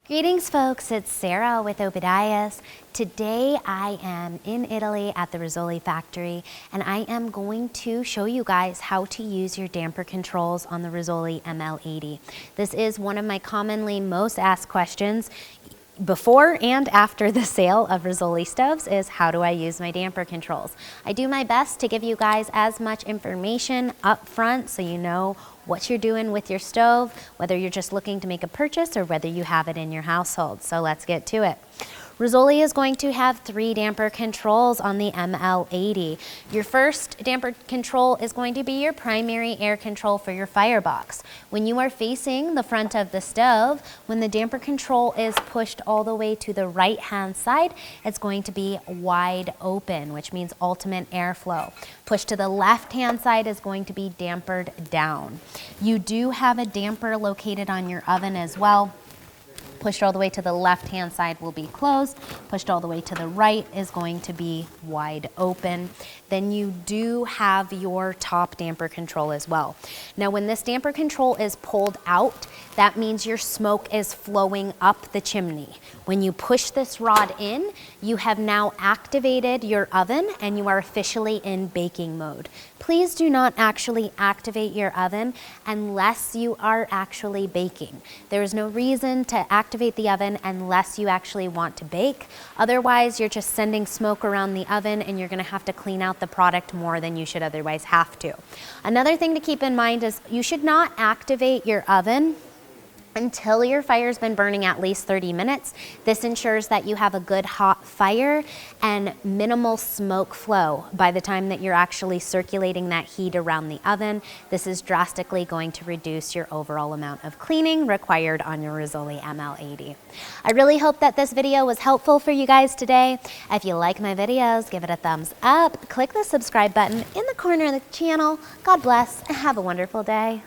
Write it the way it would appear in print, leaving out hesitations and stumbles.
Greetings folks, it's Sarah with Obadiah. Today I am in Italy at the Rizzoli factory and I am going to show you guys how to use your damper controls on the Rizzoli ML80. This is one of my commonly most asked questions before and after the sale of Rizzoli stoves is how do I use my damper controls? I do my best to give you guys as much information up front so you know what you're doing with your stove, whether you're just looking to make a purchase or whether you have it in your household. So let's get to it. Rizzoli is going to have 3 damper controls on the ML80. Your first damper control is going to be your primary air control for your firebox. When you are facing the front of the stove, when the damper control is pushed all the way to the right-hand side, it's going to be wide open, which means ultimate airflow. Push to the left-hand side is going to be dampered down. You do have a damper located on your oven as well. Pushed all the way to the left-hand side will be closed. Pushed all the way to the right is going to be wide open. Then you do have your top damper control as well. Now, when this damper control is pulled out, that means your smoke is flowing up the chimney. When you push this rod in, you have now activated your oven and you are officially in baking mode. Please do not actually activate your oven unless you are actually baking. There is no reason to activate the oven unless you actually want to bake. Otherwise, you're just sending smoke around the oven and you're gonna have to clean out the product more than you should otherwise have to. Another thing to keep in mind is you should not activate your oven until your fire's been burning at least 30 minutes. This ensures that you have a good hot fire and minimal smoke flow by the time that you're actually circulating that heat around the oven. This is drastically going to reduce your overall amount of cleaning required on your Rizzoli ML80. I really hope that this video was helpful for you guys today. If you like my videos, give it a thumbs up. Click the subscribe button in the corner of the channel. God bless and have a wonderful day.